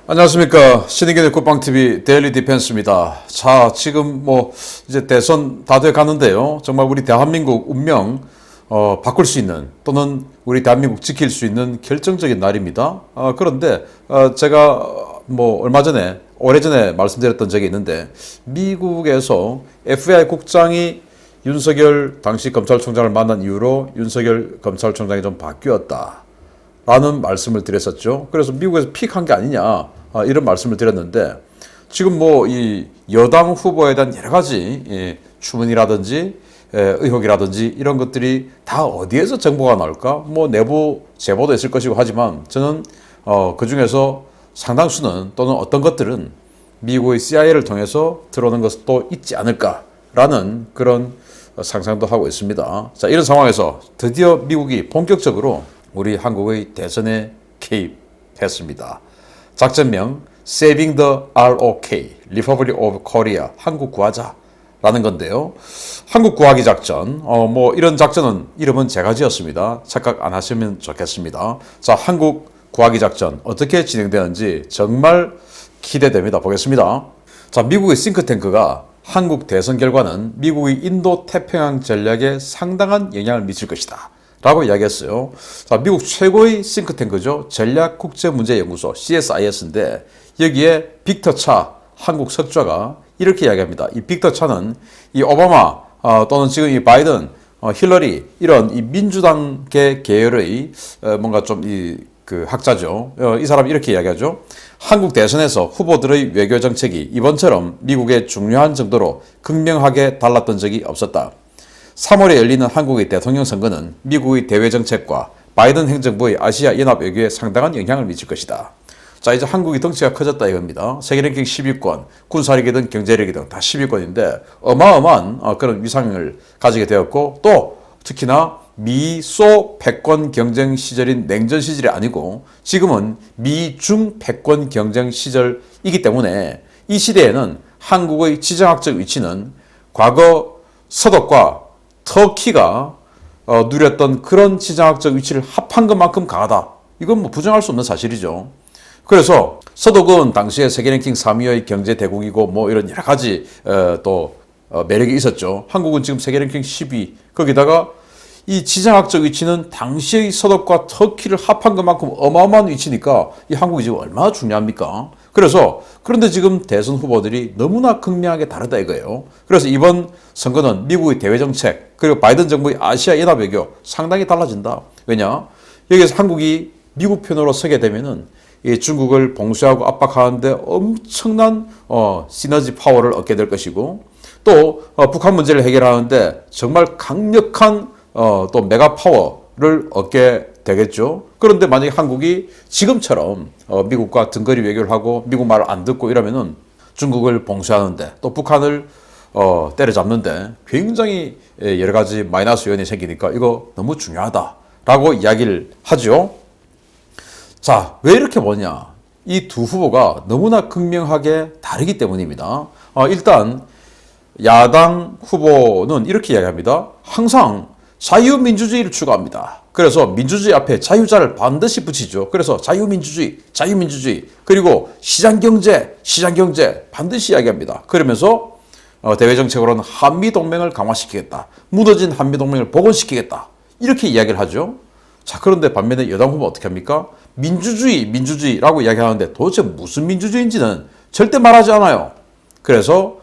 안녕하십니까. 신의견의 국방TV 데일리 디펜스입니다. 자, 지금 이제 대선 다 돼 가는데요. 정말 우리 대한민국 운명, 바꿀 수 있는 또는 우리 대한민국 지킬 수 있는 결정적인 날입니다. 그런데, 제가 얼마 전에, 오래전에 말씀드렸던 적이 있는데, 미국에서 FBI 국장이 윤석열 당시 검찰총장을 만난 이후로 윤석열 검찰총장이 좀 바뀌었다 라는 말씀을 드렸었죠. 그래서 미국에서 픽한 게 아니냐, 이런 말씀을 드렸는데, 지금 이 여당 후보에 대한 여러 가지 추문이라든지 의혹이라든지 이런 것들이 다 어디에서 정보가 나올까? 내부 제보도 있을 것이고 하지만 저는 그 중에서 상당수는 또는 어떤 것들은 미국의 CIA를 통해서 들어오는 것도 있지 않을까라는 그런 상상도 하고 있습니다. 자, 이런 상황에서 드디어 미국이 본격적으로 우리 한국의 대선에 개입했습니다. 작전명 Saving the ROK, Republic of Korea, 한국 구하자라는 건데요. 한국 구하기 작전, 이런 작전은 이름은 제가 지었습니다. 착각 안 하시면 좋겠습니다. 자, 한국 구하기 작전 어떻게 진행되는지 정말 기대됩니다. 보겠습니다. 자, 미국의 싱크탱크가 한국 대선 결과는 미국의 인도 태평양 전략에 상당한 영향을 미칠 것이다 라고 이야기했어요. 자, 미국 최고의 싱크탱크죠. 전략국제문제연구소 CSIS인데 여기에 빅터 차 한국 석좌가 이렇게 이야기합니다. 이 빅터 차는 이 오바마 또는 지금 이 바이든, 힐러리 이런 이 민주당계 계열의 뭔가 좀 그 학자죠. 이 사람이 이렇게 이야기하죠. 한국 대선에서 후보들의 외교 정책이 이번처럼 미국의 중요한 정도로 극명하게 달랐던 적이 없었다. 3월에 열리는 한국의 대통령 선거는 미국의 대외 정책과 바이든 행정부의 아시아 연합 외교에 상당한 영향을 미칠 것이다. 자, 이제 한국이 덩치가 커졌다 이겁니다. 세계 랭킹 10위권, 군사력이든 경제력이든 다 10위권인데 어마어마한 그런 위상을 가지게 되었고, 또 특히나 미소 패권 경쟁 시절인 냉전 시절이 아니고 지금은 미중 패권 경쟁 시절이기 때문에 이 시대에는 한국의 지정학적 위치는 과거 서독과 터키가 누렸던 그런 지정학적 위치를 합한 것만큼 강하다. 이건 부정할 수 없는 사실이죠. 그래서 서독은 당시에 세계 랭킹 3위의 경제 대국이고 이런 여러 가지 또 매력이 있었죠. 한국은 지금 세계 랭킹 10위, 거기다가 이 지정학적 위치는 당시의 서독과 터키를 합한 것만큼 어마어마한 위치니까 이 한국이 지금 얼마나 중요합니까? 그런데 지금 대선 후보들이 너무나 극명하게 다르다 이거예요. 그래서 이번 선거는 미국의 대외 정책 그리고 바이든 정부의 아시아 연합 외교 상당히 달라진다. 왜냐? 여기서 한국이 미국 편으로 서게 되면은 이 중국을 봉쇄하고 압박하는데 엄청난 시너지 파워를 얻게 될 것이고, 또 북한 문제를 해결하는데 정말 강력한 또 메가 파워를 얻게 되겠죠. 그런데 만약에 한국이 지금처럼 미국과 등거리 외교를 하고 미국 말을 안 듣고 이러면은 중국을 봉쇄하는데 또 북한을 때려잡는데 굉장히 여러 가지 마이너스 요인이 생기니까 이거 너무 중요하다라고 이야기를 하죠. 자, 왜 이렇게 보냐? 이 두 후보가 너무나 극명하게 다르기 때문입니다. 일단 야당 후보는 이렇게 이야기합니다. 항상 자유민주주의를 추구합니다. 그래서 민주주의 앞에 자유자를 반드시 붙이죠. 그래서 자유민주주의, 자유민주주의, 그리고 시장경제, 시장경제 반드시 이야기합니다. 그러면서 대외정책으로는 한미동맹을 강화시키겠다. 무너진 한미동맹을 복원시키겠다. 이렇게 이야기를 하죠. 자, 그런데 반면에 여당 후보 어떻게 합니까? 민주주의, 민주주의라고 이야기하는데 도대체 무슨 민주주의인지는 절대 말하지 않아요. 그래서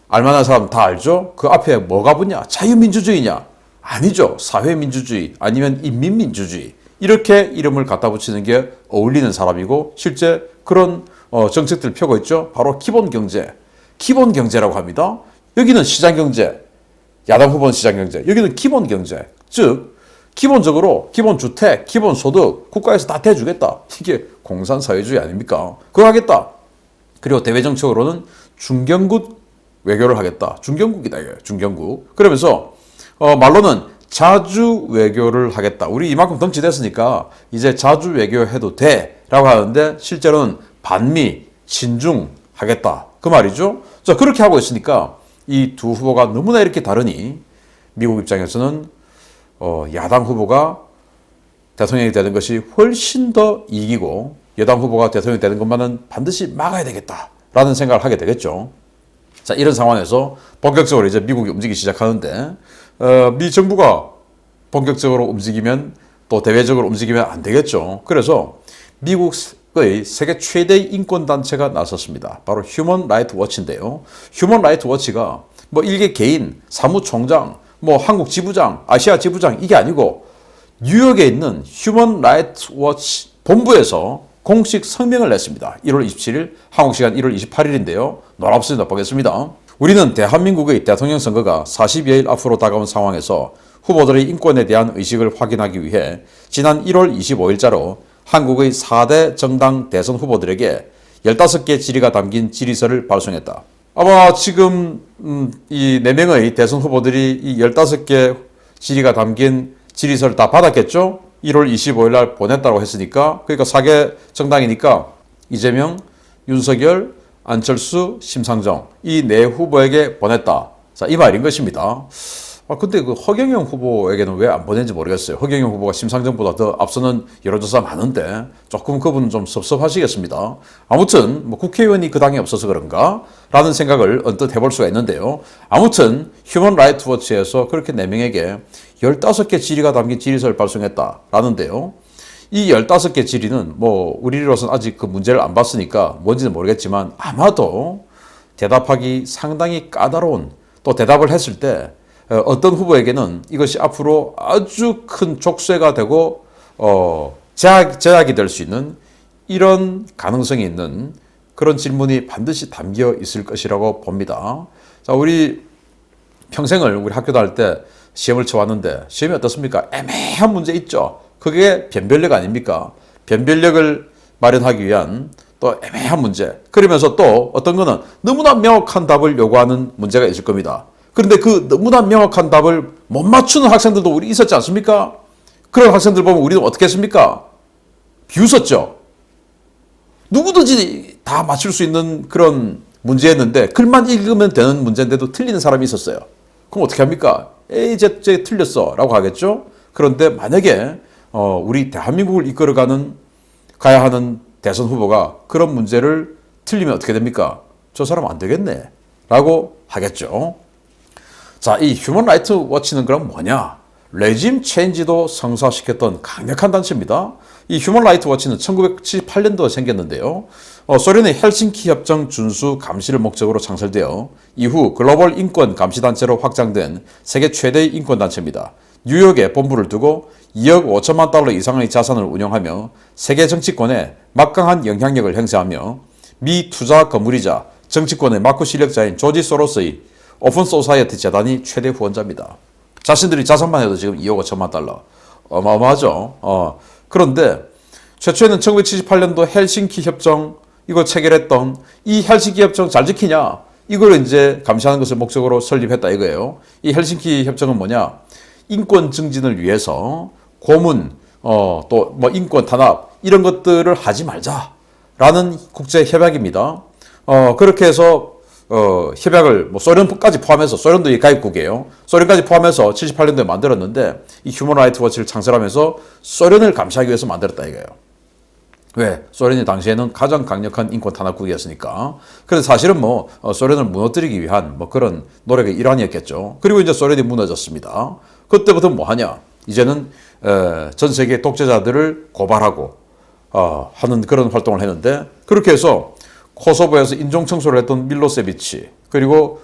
알만한 사람 다 알죠? 그 앞에 뭐가 붙냐? 자유민주주의냐? 아니죠. 사회민주주의 아니면 인민민주주의, 이렇게 이름을 갖다 붙이는 게 어울리는 사람이고 실제 그런 정책들을 펴고 있죠. 바로 기본경제, 기본경제라고 합니다. 여기는 시장경제, 야당 후보는 시장경제, 여기는 기본경제, 즉 기본적으로 기본주택, 기본소득 국가에서 다 대주겠다. 이게 공산사회주의 아닙니까? 그거 하겠다. 그리고 대외정책으로는 중견국 외교를 하겠다. 중견국이다 이거예요. 중견국. 그러면서 말로는 자주 외교를 하겠다. 우리 이만큼 덩치 됐으니까 이제 자주 외교해도 돼 라고 하는데 실제로는 반미, 친중 하겠다. 그 말이죠. 자, 그렇게 하고 있으니까 이 두 후보가 너무나 이렇게 다르니 미국 입장에서는 야당 후보가 대통령이 되는 것이 훨씬 더 이기고 여당 후보가 대통령이 되는 것만은 반드시 막아야 되겠다라는 생각을 하게 되겠죠. 자, 이런 상황에서 본격적으로 이제 미국이 움직이기 시작하는데 미 정부가 본격적으로 움직이면 또 대외적으로 움직이면 안 되겠죠. 그래서 미국의 세계 최대의 인권단체가 나섰습니다. 바로 휴먼 라이트 워치인데요. 휴먼 라이트 워치가 뭐 일개 개인, 사무총장, 뭐 한국 지부장, 아시아 지부장 이게 아니고 뉴욕에 있는 휴먼 라이트 워치 본부에서 공식 성명을 냈습니다. 1월 27일, 한국 시간 1월 28일인데요. 놀랍습니다. 보겠습니다. 우리는 대한민국의 대통령 선거가 40여일 앞으로 다가온 상황에서 후보들의 인권에 대한 의식을 확인하기 위해 지난 1월 25일자로 한국의 4대 정당 대선 후보들에게 15개 질의가 담긴 질의서를 발송했다. 아마 지금 이 4명의 대선 후보들이 이 15개 질의가 담긴 질의서를 다 받았겠죠? 1월 25일 날 보냈다고 했으니까 그러니까 4개 정당이니까 이재명, 윤석열, 안철수, 심상정 이 4후보에게 보냈다. 자, 이 말인 것입니다. 근데 그 허경영 후보에게는 왜 안 보낸지 모르겠어요. 허경영 후보가 심상정보다 더 앞서는 여론조사 많은데 조금 그분은 좀 섭섭하시겠습니다. 아무튼 뭐 국회의원이 그 당에 없어서 그런가? 라는 생각을 언뜻 해볼 수가 있는데요. 아무튼 휴먼 라이트 워치에서 그렇게 4명에게 15개 질의가 담긴 질의서를 발송했다라는데요. 이 15개 질의는 뭐 우리로서는 아직 그 문제를 안 봤으니까 뭔지는 모르겠지만 아마도 대답하기 상당히 까다로운 또 대답을 했을 때 어떤 후보에게는 이것이 앞으로 아주 큰 족쇄가 되고 제약이 될 수 있는 이런 가능성이 있는 그런 질문이 반드시 담겨 있을 것이라고 봅니다. 자, 우리 평생을 우리 학교 다닐 때 시험을 쳐왔는데 시험이 어떻습니까? 애매한 문제 있죠. 그게 변별력 아닙니까? 변별력을 마련하기 위한 또 애매한 문제. 그러면서 또 어떤 거는 너무나 명확한 답을 요구하는 문제가 있을 겁니다. 그런데 그 너무나 명확한 답을 못 맞추는 학생들도 우리 있었지 않습니까? 그런 학생들 보면 우리는 어떻게 했습니까? 비웃었죠. 누구든지 다 맞출 수 있는 그런 문제였는데 글만 읽으면 되는 문제인데도 틀리는 사람이 있었어요. 그럼 어떻게 합니까? 에이, 쟤 틀렸어 라고 하겠죠. 그런데 만약에 우리 대한민국을 가야 하는 대선 후보가 그런 문제를 틀리면 어떻게 됩니까? 저 사람 안 되겠네 라고 하겠죠. 자, 이 휴먼 라이트 워치는 그럼 뭐냐? 레짐 체인지도 성사시켰던 강력한 단체입니다. 이 휴먼 라이트 워치는 1978년도에 생겼는데요. 소련의 헬싱키 협정 준수 감시를 목적으로 창설되어 이후 글로벌 인권 감시 단체로 확장된 세계 최대의 인권 단체입니다. 뉴욕에 본부를 두고 2억 5천만 달러 이상의 자산을 운영하며 세계 정치권에 막강한 영향력을 행사하며 미 투자 거물이자 정치권의 마크 실력자인 조지 소로스의 오픈 소사이어티 재단이 최대 후원자입니다. 자신들이 자산만 해도 지금 2억 5천만 달러. 어마어마하죠. 그런데 최초에는 1978년도 헬싱키 협정 이걸 체결했던 이 헬싱키 협정 잘 지키냐? 이걸 이제 감시하는 것을 목적으로 설립했다 이거예요. 이 헬싱키 협정은 뭐냐? 인권 증진을 위해서 고문, 또 뭐 인권 탄압 이런 것들을 하지 말자라는 국제 협약입니다. 그렇게 해서 협약을 뭐 소련까지 포함해서 소련도 이 가입국이에요. 소련까지 포함해서 78년도에 만들었는데 이 휴먼 라이트 워치를 창설하면서 소련을 감시하기 위해서 만들었다 이거예요. 왜? 소련이 당시에는 가장 강력한 인권 탄압국이었으니까. 그래서 사실은 뭐 소련을 무너뜨리기 위한 뭐 그런 노력의 일환이었겠죠. 그리고 이제 소련이 무너졌습니다. 그때부터 뭐 하냐? 이제는 전 세계 독재자들을 고발하고 하는 그런 활동을 했는데 그렇게 해서 코소보에서 인종 청소를 했던 밀로세비치, 그리고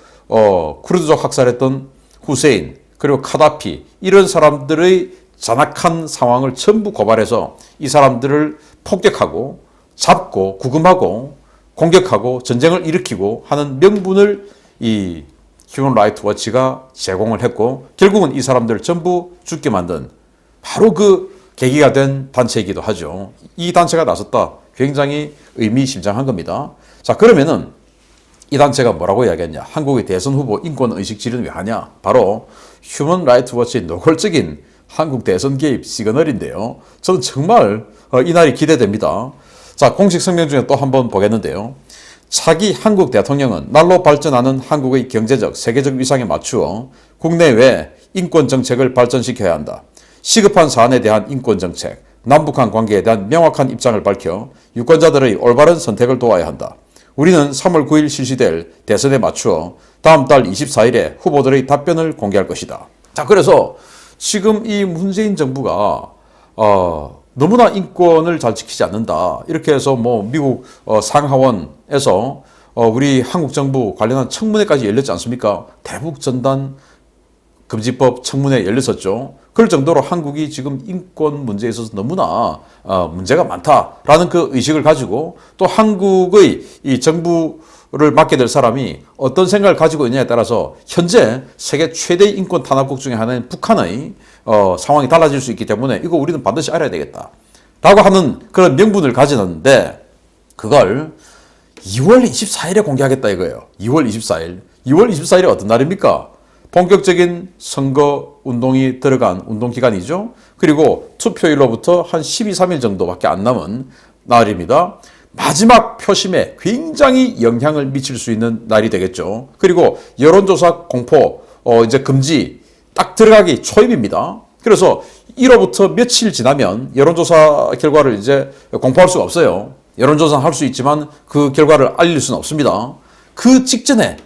쿠르드족 학살했던 후세인, 그리고 카다피 이런 사람들의 잔악한 상황을 전부 고발해서 이 사람들을 폭격하고 잡고 구금하고 공격하고 전쟁을 일으키고 하는 명분을 이 휴먼 라이트 워치가 제공을 했고 결국은 이 사람들을 전부 죽게 만든 바로 그 계기가 된 단체이기도 하죠. 이 단체가 나섰다. 굉장히 의미심장한 겁니다. 자, 그러면은 이 단체가 뭐라고 이야기했냐? 한국의 대선 후보 인권 의식 질의는 왜 하냐? 바로 휴먼 라이트 워치의 노골적인 한국 대선 개입 시그널인데요. 저는 정말 이 날이 기대됩니다. 자, 공식 성명 중에 또 한번 보겠는데요. 차기 한국 대통령은 날로 발전하는 한국의 경제적, 세계적 위상에 맞추어 국내외 인권 정책을 발전시켜야 한다. 시급한 사안에 대한 인권 정책, 남북한 관계에 대한 명확한 입장을 밝혀 유권자들의 올바른 선택을 도와야 한다. 우리는 3월 9일 실시될 대선에 맞추어 다음 달 24일에 후보들의 답변을 공개할 것이다. 자, 그래서 지금 이 문재인 정부가 너무나 인권을 잘 지키지 않는다. 이렇게 해서 뭐 미국 상하원에서 우리 한국 정부 관련한 청문회까지 열렸지 않습니까? 대북 전단 금지법 청문회 열렸었죠. 그럴 정도로 한국이 지금 인권 문제에 있어서 너무나 문제가 많다라는 그 의식을 가지고 또 한국의 이 정부를 맡게 될 사람이 어떤 생각을 가지고 있느냐에 따라서 현재 세계 최대 인권 탄압국 중에 하나인 북한의 상황이 달라질 수 있기 때문에 이거 우리는 반드시 알아야 되겠다 라고 하는 그런 명분을 가지는데 그걸 2월 24일에 공개하겠다 이거예요. 2월 24일. 2월 24일이 어떤 날입니까? 본격적인 선거 운동이 들어간 운동 기간이죠. 그리고 투표일로부터 한 12, 3일 정도밖에 안 남은 날입니다. 마지막 표심에 굉장히 영향을 미칠 수 있는 날이 되겠죠. 그리고 여론조사 공포 이제 금지 딱 들어가기 초입입니다. 그래서 1호부터 며칠 지나면 여론조사 결과를 이제 공포할 수가 없어요. 여론조사는 할 수 있지만 그 결과를 알릴 수는 없습니다. 그 직전에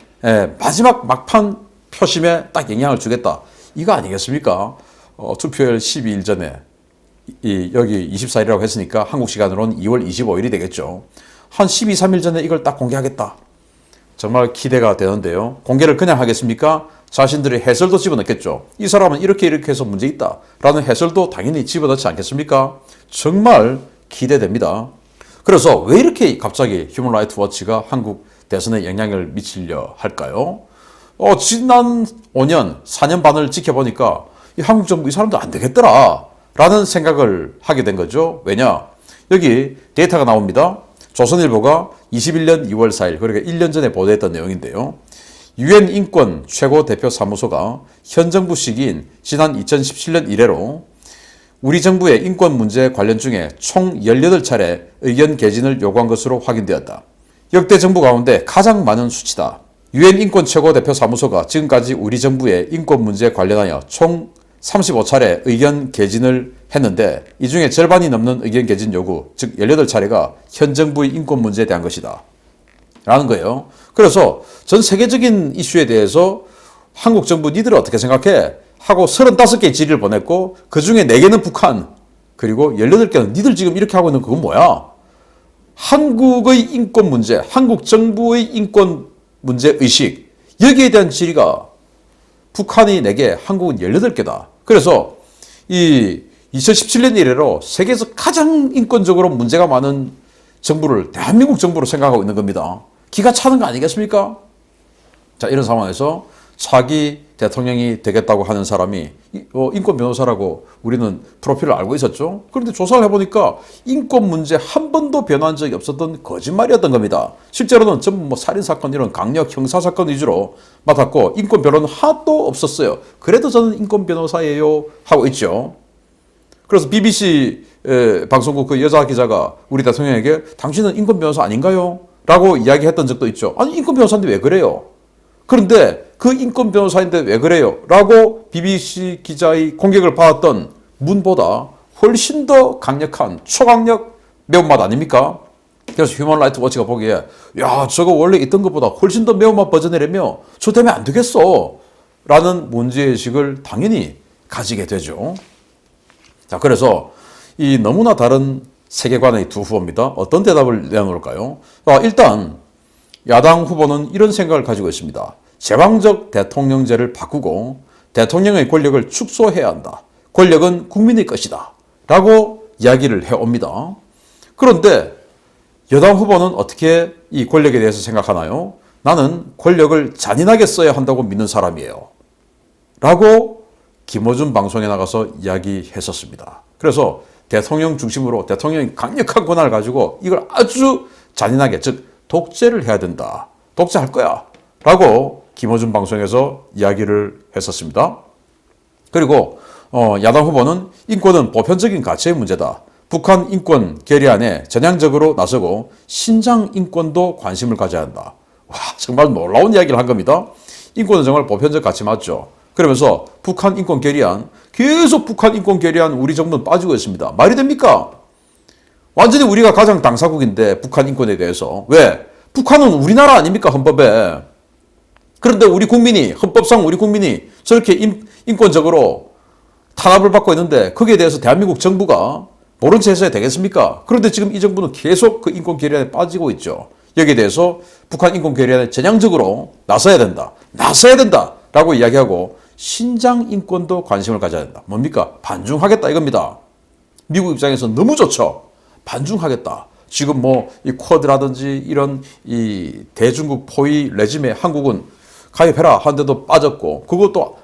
마지막 막판 표심에 딱 영향을 주겠다. 이거 아니겠습니까? 투표일 12일 전에 여기 24일이라고 했으니까 한국 시간으로는 2월 25일이 되겠죠. 한 12, 3일 전에 이걸 딱 공개하겠다. 정말 기대가 되는데요. 공개를 그냥 하겠습니까? 자신들의 해설도 집어넣겠죠. 이 사람은 이렇게 해서 문제 있다 라는 해설도 당연히 집어넣지 않겠습니까? 정말 기대됩니다. 그래서 왜 이렇게 갑자기 휴먼 라이트 워치가 한국 대선에 영향을 미치려 할까요? 지난 5년, 4년 반을 지켜보니까 이 한국 정부 이 사람도 안 되겠더라 라는 생각을 하게 된 거죠. 왜냐? 여기 데이터가 나옵니다. 조선일보가 21년 2월 4일, 그러니까 1년 전에 보도했던 내용인데요. 유엔 인권 최고 대표 사무소가 현 정부 시기인 지난 2017년 이래로 우리 정부의 인권 문제 관련 중에 총 18차례 의견 개진을 요구한 것으로 확인되었다. 역대 정부 가운데 가장 많은 수치다. 유엔 인권 최고 대표 사무소가 지금까지 우리 정부의 인권 문제에 관련하여 총 35차례 의견 개진을 했는데 이 중에 절반이 넘는 의견 개진 요구, 즉 18차례가 현 정부의 인권 문제에 대한 것이다. 라는 거예요. 그래서 전 세계적인 이슈에 대해서 한국 정부 니들 어떻게 생각해? 하고 35개의 질의를 보냈고 그 중에 4개는 북한 그리고 18개는 니들 지금 이렇게 하고 있는 그건 뭐야? 한국의 인권 문제, 한국 정부의 인권 문제 의식 여기에 대한 질의가 북한이 4개, 한국은 18개다. 그래서 이 2017년 이래로 세계에서 가장 인권적으로 문제가 많은 정부를 대한민국 정부로 생각하고 있는 겁니다. 기가 차는 거 아니겠습니까? 자, 이런 상황에서 차기 대통령이 되겠다고 하는 사람이 인권 변호사라고 우리는 프로필을 알고 있었죠. 그런데 조사를 해보니까 인권 문제 한 번도 변화한 적이 없었던 거짓말이었던 겁니다. 실제로는 전부 뭐 살인사건 이런 강력 형사사건 위주로 맡았고 인권 변호는 하나도 없었어요. 그래도 저는 인권 변호사예요 하고 있죠. 그래서 BBC 방송국 그 여자 기자가 우리 대통령에게 당신은 인권 변호사 아닌가요? 라고 이야기했던 적도 있죠. 아니 인권 변호사인데 왜 그래요? 그런데 그 인권 변호사인데 왜 그래요? 라고 BBC 기자의 공격을 받았던 문보다 훨씬 더 강력한 초강력 매운맛 아닙니까? 그래서 휴먼 라이트 워치가 보기에 야 저거 원래 있던 것보다 훨씬 더 매운맛 버전이라며 저 때문에 안 되겠어 라는 문제의식을 당연히 가지게 되죠. 자, 그래서 이 너무나 다른 세계관의 두 후보입니다. 어떤 대답을 내놓을까요? 일단 야당 후보는 이런 생각을 가지고 있습니다. 제왕적 대통령제를 바꾸고 대통령의 권력을 축소해야 한다. 권력은 국민의 것이다. 라고 이야기를 해옵니다. 그런데 여당 후보는 어떻게 이 권력에 대해서 생각하나요? 나는 권력을 잔인하게 써야 한다고 믿는 사람이에요. 라고 김어준 방송에 나가서 이야기했었습니다. 그래서 대통령 중심으로 대통령이 강력한 권한을 가지고 이걸 아주 잔인하게, 즉 독재를 해야 된다. 독재할 거야. 라고 김어준 방송에서 이야기를 했었습니다. 그리고 야당 후보는 인권은 보편적인 가치의 문제다. 북한 인권 결의안에 전향적으로 나서고 신장 인권도 관심을 가져야 한다. 와, 정말 놀라운 이야기를 한 겁니다. 인권은 정말 보편적 가치 맞죠. 그러면서 북한 인권 결의안, 계속 북한 인권 결의안 우리 정부는 빠지고 있습니다. 말이 됩니까? 완전히 우리가 가장 당사국인데 북한 인권에 대해서. 왜? 북한은 우리나라 아닙니까? 헌법에. 그런데 우리 국민이, 헌법상 우리 국민이 저렇게 인권적으로 탄압을 받고 있는데 거기에 대해서 대한민국 정부가 모른 채 해서야 되겠습니까? 그런데 지금 이 정부는 계속 그 인권 결의안에 빠지고 있죠. 여기에 대해서 북한 인권 결의안에 전향적으로 나서야 된다. 나서야 된다. 라고 이야기하고 신장 인권도 관심을 가져야 된다. 뭡니까? 반중하겠다 이겁니다. 미국 입장에서 너무 좋죠. 반중하겠다. 지금 뭐 이 쿼드라든지 이런 이 대중국 포위 레짐에 한국은 가입해라 하는데도 빠졌고 그것도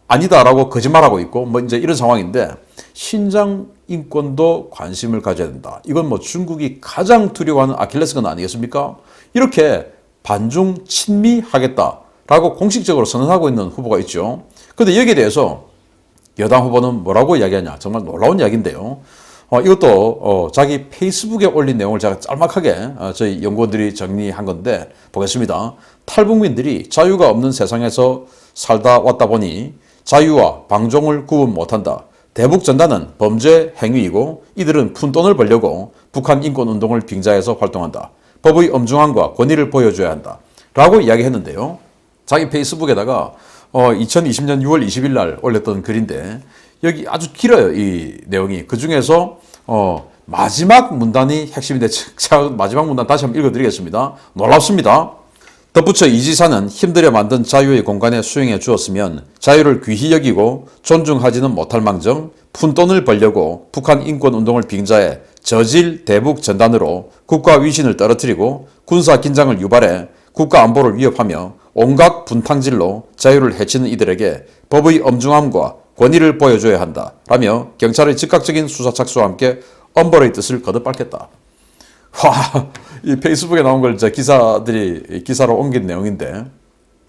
아니다라고 거짓말하고 있고 뭐 이제 이런 상황인데 신장 인권도 관심을 가져야 된다. 이건 뭐 중국이 가장 두려워하는 아킬레스건 아니겠습니까? 이렇게 반중 친미하겠다라고 공식적으로 선언하고 있는 후보가 있죠. 그런데 여기에 대해서 여당 후보는 뭐라고 이야기하냐. 정말 놀라운 이야기인데요. 이것도 자기 페이스북에 올린 내용을 제가 짤막하게 저희 연구원들이 정리한 건데 보겠습니다. 탈북민들이 자유가 없는 세상에서 살다 왔다 보니 자유와 방종을 구분 못한다. 대북전단은 범죄 행위이고 이들은 푼돈을 벌려고 북한 인권운동을 빙자해서 활동한다. 법의 엄중함과 권위를 보여줘야 한다. 라고 이야기했는데요. 자기 페이스북에다가 2020년 6월 20일 날 올렸던 글인데 여기 아주 길어요. 이 내용이. 그중에서 마지막 문단이 핵심인데 제가 마지막 문단 다시 한번 읽어드리겠습니다. 놀랍습니다. 덧붙여 이 지사는 힘들여 만든 자유의 공간에 수용해 주었으면 자유를 귀히 여기고 존중하지는 못할 망정 푼돈을 벌려고 북한 인권운동을 빙자해 저질 대북 전단으로 국가 위신을 떨어뜨리고 군사 긴장을 유발해 국가 안보를 위협하며 온갖 분탕질로 자유를 해치는 이들에게 법의 엄중함과 권위를 보여줘야 한다. 라며 경찰의 즉각적인 수사 착수와 함께 엄벌의 뜻을 거듭 밝혔다. 와, 이 페이스북에 나온 걸 기사들이 기사로 옮긴 내용인데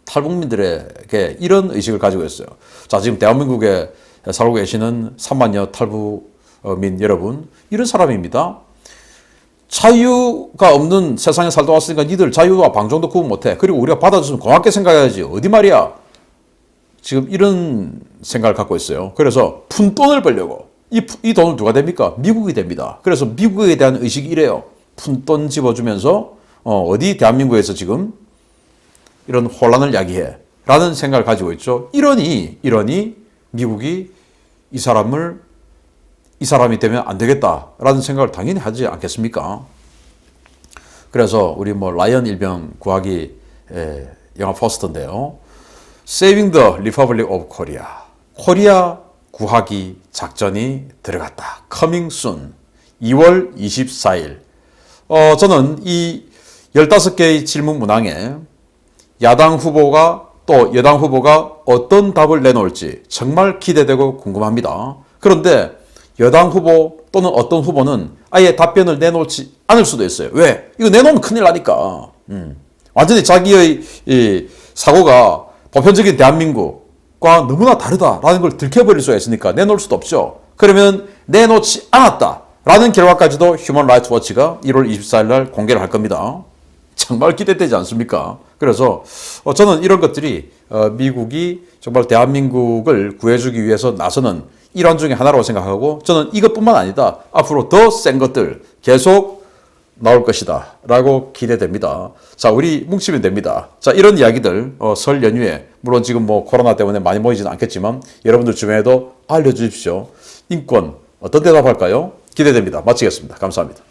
탈북민들에게 이런 의식을 가지고 있어요. 자, 지금 대한민국에 살고 계시는 3만여 탈북민 여러분, 이런 사람입니다. 자유가 없는 세상에 살다 왔으니까 니들 자유와 방종도 구분 못해. 그리고 우리가 받아줬으면 고맙게 생각해야지. 어디 말이야. 지금 이런 생각을 갖고 있어요. 그래서 푼돈을 벌려고. 이 돈은 누가 됩니까? 미국이 됩니다. 그래서 미국에 대한 의식이 이래요. 푼돈 집어주면서 어디 대한민국에서 지금 이런 혼란을 야기해. 라는 생각을 가지고 있죠. 이러니 미국이 이 사람이 되면 안 되겠다라는 생각을 당연히 하지 않겠습니까? 그래서 우리 뭐 라이언 일병 구하기 영화 포스터인데요. Saving the Republic of Korea. 코리아 구하기 작전이 들어갔다. Coming soon. 2월 24일. 저는 이 15개의 질문 문항에 야당 후보가 또 여당 후보가 어떤 답을 내놓을지 정말 기대되고 궁금합니다. 그런데 여당 후보 또는 어떤 후보는 아예 답변을 내놓지 않을 수도 있어요. 왜? 이거 내놓으면 큰일 나니까. 완전히 자기의 이 사고가 보편적인 대한민국과 너무나 다르다라는 걸 들켜버릴 수가 있으니까 내놓을 수도 없죠. 그러면 내놓지 않았다라는 결과까지도 휴먼 라이트 워치가 1월 24일 날 공개를 할 겁니다. 정말 기대되지 않습니까? 그래서 저는 이런 것들이 미국이 정말 대한민국을 구해주기 위해서 나서는 일환 중에 하나라고 생각하고 저는 이것뿐만 아니다. 앞으로 더 센 것들 계속 나올 것이다 라고 기대됩니다. 자, 우리 뭉치면 됩니다. 자, 이런 이야기들 설 연휴에 물론 지금 뭐 코로나 때문에 많이 모이지는 않겠지만 여러분들 주변에도 알려주십시오. 인권 어떤 대답할까요? 기대됩니다. 마치겠습니다. 감사합니다.